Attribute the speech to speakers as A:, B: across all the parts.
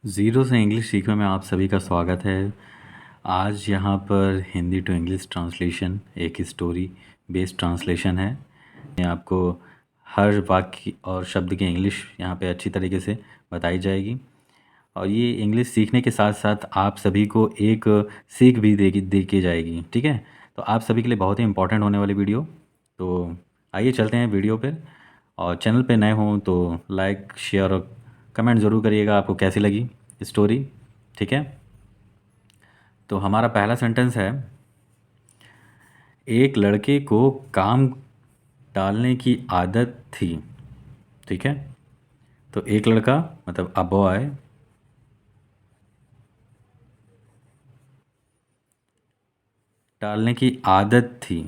A: Zero से English सीखने में आप सभी का स्वागत है। आज यहाँ पर हिंदी टू इंग्लिश ट्रांसलेशन एक स्टोरी बेस्ड ट्रांसलेशन है। मैं आपको हर वाक्य और शब्द की इंग्लिश यहाँ पे अच्छी तरीके से बताई जाएगी और ये इंग्लिश सीखने के साथ साथ आप सभी को एक सीख भी दे के जाएगी। ठीक है, तो आप सभी के लिए बहुत ही इंपॉर्टेंट होने वाली वीडियो। तो आइए चलते हैं वीडियो पर। और चैनल पे नए हों तो लाइक शेयर और कमेंट ज़रूर करिएगा आपको कैसी लगी स्टोरी। ठीक है, तो हमारा पहला सेंटेंस है, एक लड़के को काम टालने की आदत थी। ठीक है, तो एक लड़का मतलब अ बॉय टालने की आदत थी।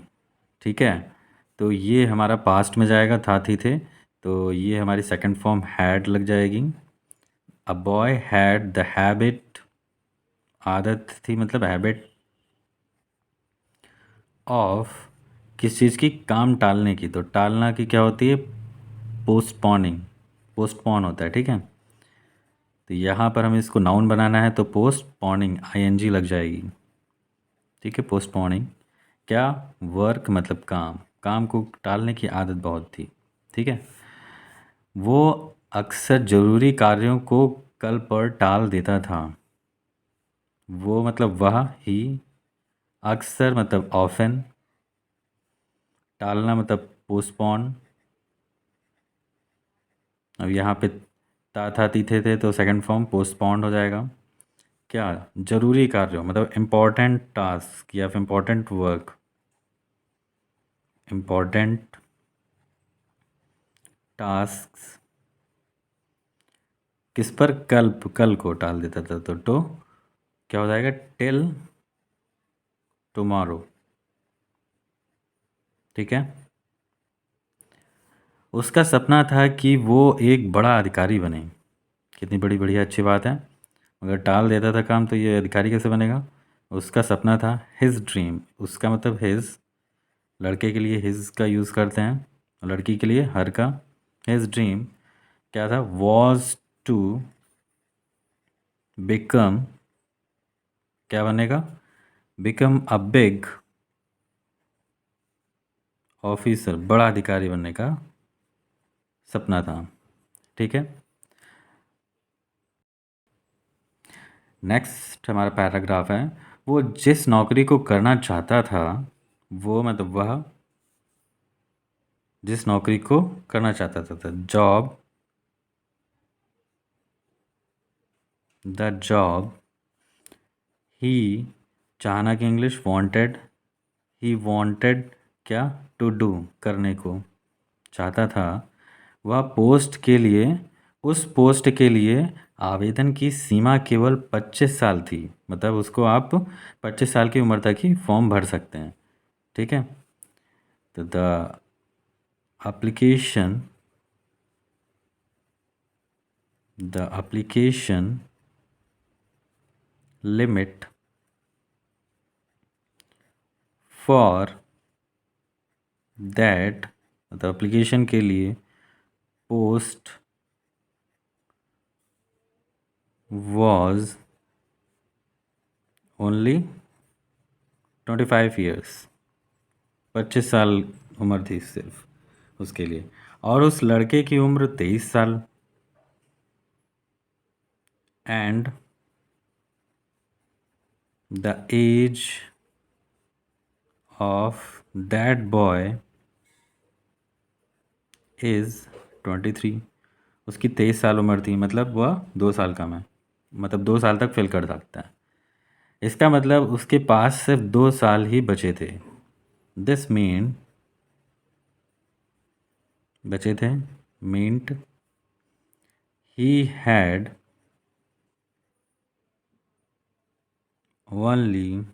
A: ठीक है, तो ये हमारा पास्ट में जाएगा, था थी थे, तो ये हमारी सेकंड फॉर्म हैड लग जाएगी। A boy had the habit, आदत थी मतलब हैबिट ऑफ किस चीज़ की, काम टालने की। तो टालना की क्या होती है, पोस्टपोनिंग, पोस्टपोन होता है। ठीक है, तो यहाँ पर हमें इसको नाउन बनाना है तो पोस्टपोनिंग आईएनजी लग जाएगी। ठीक है, पोस्टपोनिंग क्या, वर्क मतलब काम, काम को टालने की आदत बहुत थी। ठीक है, वो अक्सर ज़रूरी कार्यों को कल पर टाल देता था। वो मतलब वह, ही, अक्सर मतलब ऑफन, टालना मतलब पोस्टपोन। अब यहाँ पे ता था ती थे तो सेकंड फॉर्म पोस्टपोन्ड हो जाएगा। क्या, जरूरी कार्यों मतलब इम्पोर्टेंट टास्क या फिर इम्पोर्टेंट वर्क, इम्पोर्टेंट टास्क किस पर, कल को टाल देता था तो क्या हो जाएगा, टिल टुमारो। ठीक है, उसका सपना था कि वो एक बड़ा अधिकारी बने। कितनी बड़ी बढ़िया अच्छी बात है, मगर टाल देता था काम तो ये अधिकारी कैसे बनेगा। उसका सपना था, हिज ड्रीम, उसका मतलब हिज, लड़के के लिए हिज का यूज़ करते हैं, लड़की के लिए हर का। हिज ड्रीम क्या था, वॉज टू बिकम, क्या बनेगा, बिकम अ बिग ऑफिसर, बड़ा अधिकारी बनने का सपना था। ठीक है, नेक्स्ट हमारा पैराग्राफ है, वो जिस नौकरी को करना चाहता था, वो मतलब वह जिस नौकरी को करना चाहता था, जॉब, द जॉब ही, चाहना की इंग्लिश वांटेड, ही वांटेड क्या, टू डू, करने को चाहता था, वह पोस्ट के लिए, उस पोस्ट के लिए आवेदन की सीमा केवल 25 साल थी। मतलब उसको आप 25 साल की उम्र तक ही फॉर्म भर सकते हैं। ठीक है, तो the application, the application limit for that, मतलब एप्लीकेशन के लिए पोस्ट वॉज ओनली 25 ईयर्स, 25 साल उम्र थी सिर्फ उसके लिए, और उस लड़के की उम्र 23 साल। And the age of that boy is 23, उसकी 23 साल उम्र थी, मतलब वह 2 साल कम है, मतलब 2 साल तक फेल कर सकता है। इसका मतलब उसके पास सिर्फ 2 साल ही बचे थे। दिस मीन, बचे थे, meant he had only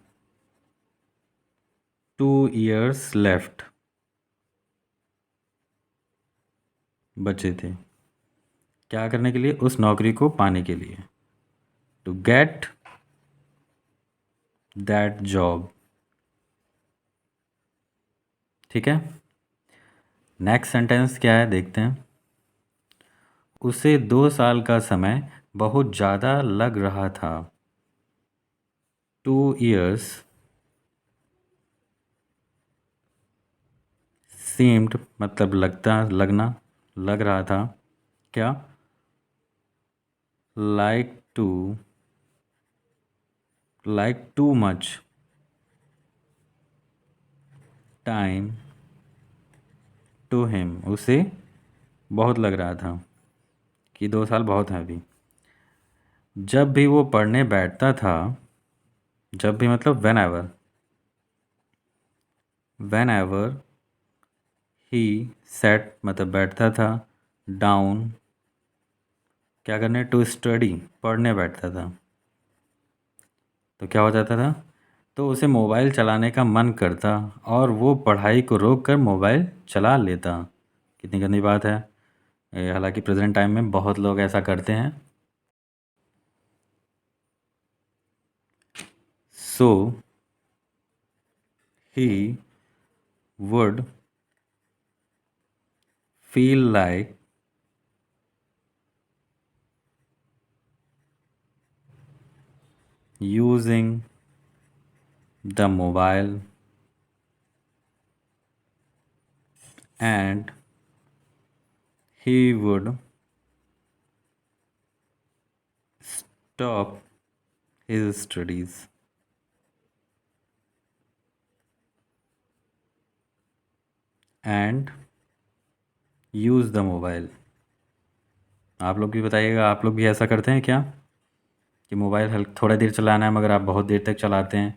A: 2 years left, बचे थे क्या करने के लिए, उस नौकरी को पाने के लिए, टू गेट दैट जॉब। ठीक है, नेक्स्ट सेंटेंस क्या है देखते हैं, उसे 2 साल का समय बहुत ज़्यादा लग रहा था। 2 years seemed मतलब लगता लगना लग रहा था क्या like too much time to him उसे बहुत लग रहा था कि 2 साल बहुत हैं अभी। जब भी वो पढ़ने बैठता था, जब भी मतलब whenever ही सेट मतलब बैठता था डाउन क्या करने टू स्टडी पढ़ने बैठता था तो क्या हो जाता था तो उसे मोबाइल चलाने का मन करता और वो पढ़ाई को रोक कर मोबाइल चला लेता। कितनी गंदी बात है। हालांकि प्रेजेंट टाइम में बहुत लोग ऐसा करते हैं। So he would feel like using the mobile and he would stop his studies and use the mobile। आप लोग भी बताइएगा, आप लोग भी ऐसा करते हैं क्या कि मोबाइल थोड़ा देर चलाना है मगर आप बहुत देर तक चलाते हैं,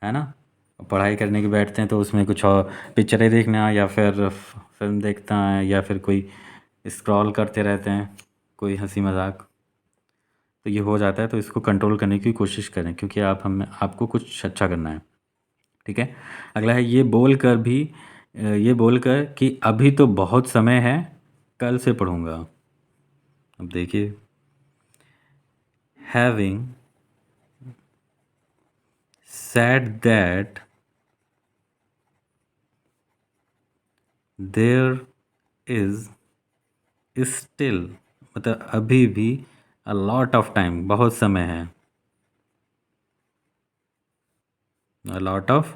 A: है ना। पढ़ाई करने के बैठते हैं तो उसमें कुछ और पिक्चरें देखना या फिर फिल्म देखता है या फिर कोई स्क्रॉल करते रहते हैं, कोई हंसी मजाक। तो ये हो जाता है, तो इसको कंट्रोल करने की कोशिश करें क्योंकि आपको कुछ अच्छा करना है। ठीक है। अगला है ये बोलकर कि अभी तो बहुत समय है, कल से पढ़ूंगा। अब देखिए, having said that there is still मतलब अभी भी a lot of time बहुत समय है, a lot of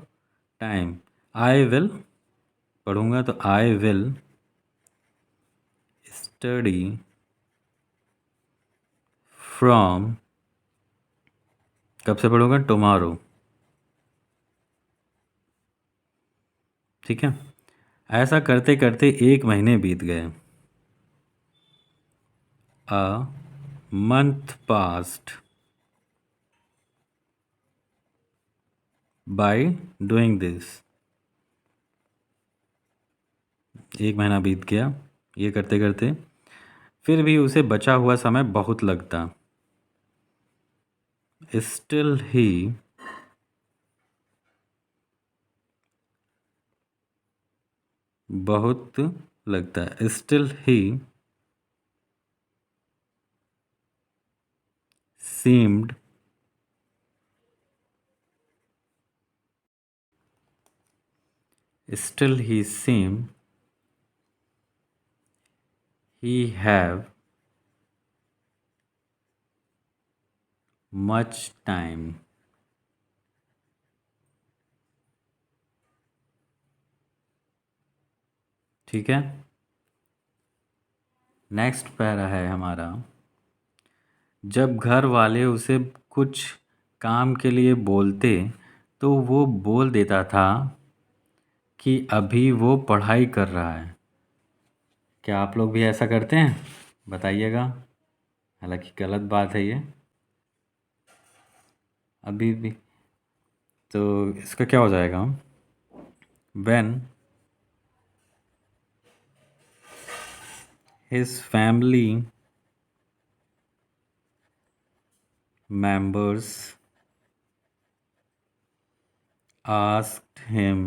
A: time। I will पढ़ूंगा तो I will study from कब से पढ़ूंगा tomorrow। ठीक है। ऐसा करते करते 1 महीने बीत गए। A month passed by doing this। 1 महीना बीत गया ये करते करते, फिर भी उसे बचा हुआ समय बहुत लगता। स्टिल ही बहुत लगता है। Still he seemed still he seemed he have much time। ठीक है। नेक्स्ट पैरा है हमारा, जब घर वाले उसे कुछ काम के लिए बोलते तो वो बोल देता था कि अभी वो पढ़ाई कर रहा है। क्या आप लोग भी ऐसा करते हैं, बताइएगा। हालांकि गलत बात है ये, अभी भी। तो इसका क्या हो जाएगा, when his family members asked him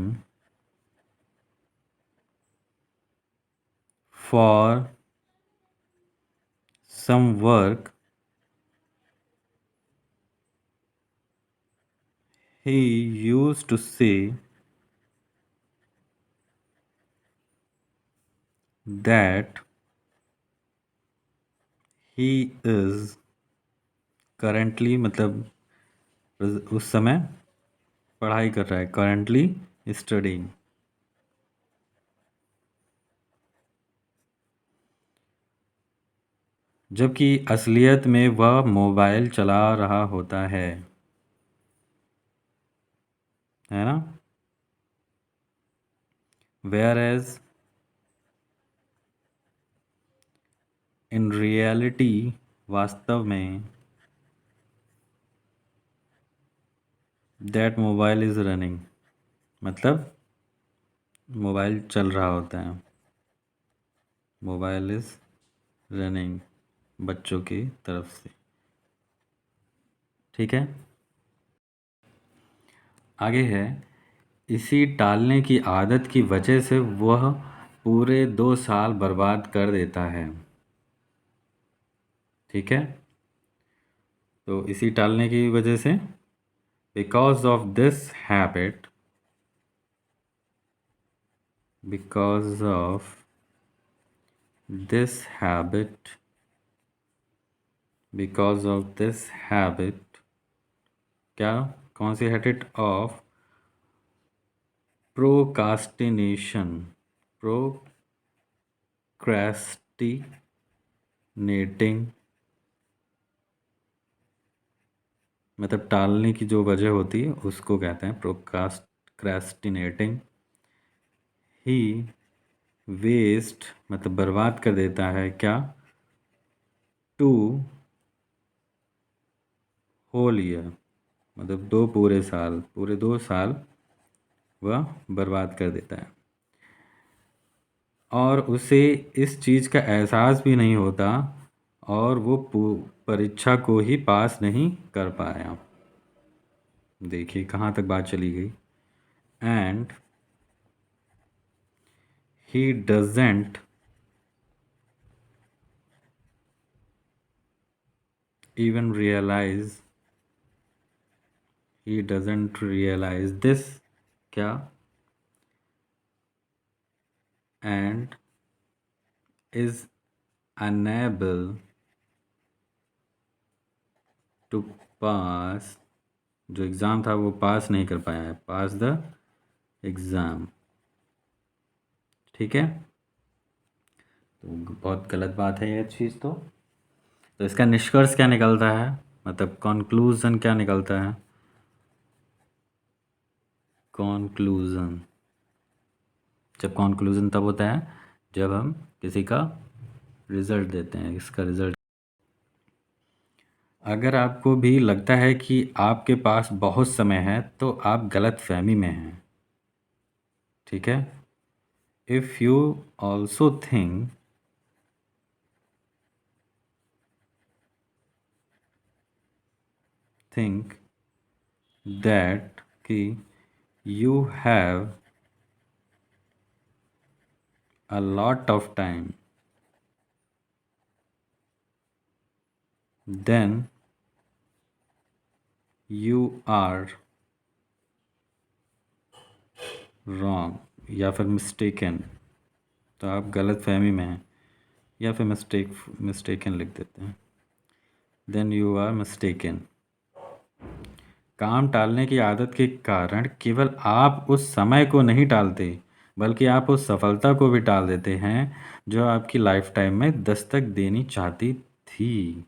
A: for some work, he used to say that he is currently मतलब उस समय पढ़ाई कर रहा है, करेंटली स्टडिंग। जबकि असलियत में वह मोबाइल चला रहा होता है ना। वेयर एज इन रियलिटी, वास्तव में, दैट मोबाइल इज़ रनिंग, मतलब मोबाइल चल रहा होता है। मोबाइल इज़ रनिंग बच्चों की तरफ से। ठीक है, आगे है, इसी टालने की आदत की वजह से वह पूरे 2 साल बर्बाद कर देता है। ठीक है, तो इसी टालने की वजह से, because of this habit, because of this habit, because of this habit, क्या, कौन सी हैबिट, ऑफ प्रोकास्टिनेशन, प्रोक्रेस्टिनेटिंग, मतलब टालने की जो वजह होती है उसको कहते हैं प्रोक्रास्टिनेटिंग। ही वेस्ट मतलब बर्बाद कर देता है, क्या, टू होल ईयर, मतलब 2 पूरे साल, पूरे 2 साल वह बर्बाद कर देता है। और उसे इस चीज़ का एहसास भी नहीं होता और वो परीक्षा को ही पास नहीं कर पाया। देखिए कहाँ तक बात चली गई। And he doesn't even realize, he doesn't realize this, क्या, and is unable to pass, जो एग्ज़ाम था वो पास नहीं कर पाया है, पास द एग्ज़ाम। ठीक है, तो बहुत गलत बात है ये चीज़। तो इसका निष्कर्ष क्या निकलता है, मतलब कंक्लूज़न क्या निकलता है। कंक्लूज़न, जब कंक्लूज़न तब होता है जब हम किसी का रिज़ल्ट देते हैं, इसका रिज़ल्ट। अगर आपको भी लगता है कि आपके पास बहुत समय है तो आप गलत फहमी में हैं। ठीक है, if you also think that कि you have a lot of time, then you are wrong, या फिर मिस्टेकन, तो आप गलत फहमी में हैं, या फिर मिस्टेकन लिख देते हैं, देन यू आर मिस्टेकन। काम टालने की आदत के कारण केवल आप उस समय को नहीं टालते बल्कि आप उस सफलता को भी टाल देते हैं जो आपकी लाइफ टाइम में दस्तक देनी चाहती थी।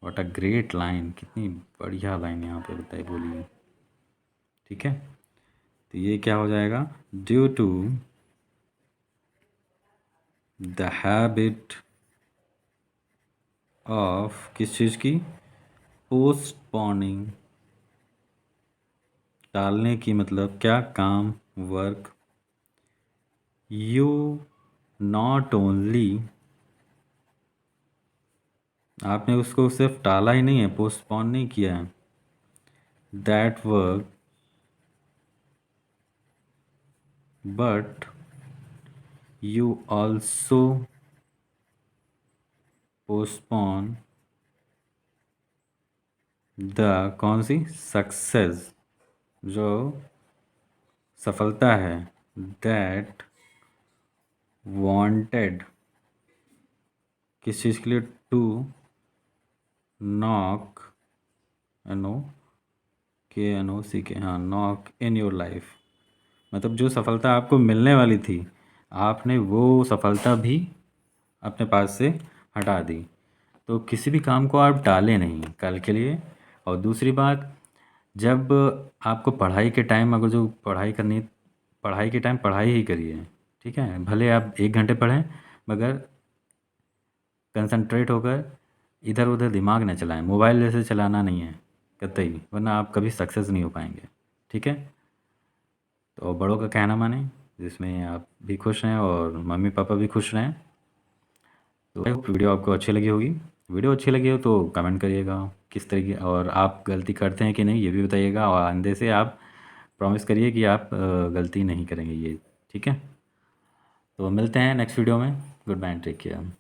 A: व्हाट अ ग्रेट लाइन, कितनी बढ़िया लाइन यहाँ पे बताई बोली है। ठीक है, तो ये क्या हो जाएगा, due to the habit of, किस चीज़ की, पोस्टपोनिंग, टालने की मतलब क्या, काम, वर्क, यू नॉट ओनली, आपने उसको सिर्फ टाला ही नहीं है, पोस्टपोन नहीं किया है, that work, but you also postpone the, कौन सी, सक्सेस, जो सफलता है, दैट वांटेड, किस चीज़ के लिए? टू नॉक, NOKNOCK, हाँ, नॉक इन योर लाइफ। मतलब जो सफलता आपको मिलने वाली थी, आपने वो सफलता भी अपने पास से हटा दी। तो किसी भी काम को आप टालें नहीं कल के लिए। और दूसरी बात, जब आपको पढ़ाई के टाइम अगर जो पढ़ाई करनी, पढ़ाई के टाइम पढ़ाई ही करिए, ठीक है? भले आप 1 घंटे पढ़ें, मगर कंसंट्रेट होकर इधर उधर दिमाग न चलाएं। मोबाइल जैसे चलाना नहीं है कतई, वरना आप कभी सक्सेस नहीं हो पाएंगे, ठीक है? तो बड़ों का कहना मानें, जिसमें आप भी खुश रहें और मम्मी पापा भी खुश रहें। तो वीडियो आपको अच्छी लगी होगी। वीडियो अच्छी लगी हो तो कमेंट करिएगा किस तरीके, और आप गलती करते हैं कि नहीं ये भी बताइएगा। और आइंदे से आप प्रॉमिस करिए कि आप गलती नहीं करेंगे ये, ठीक है? तो मिलते हैं नेक्स्ट वीडियो में। Goodbye, take care.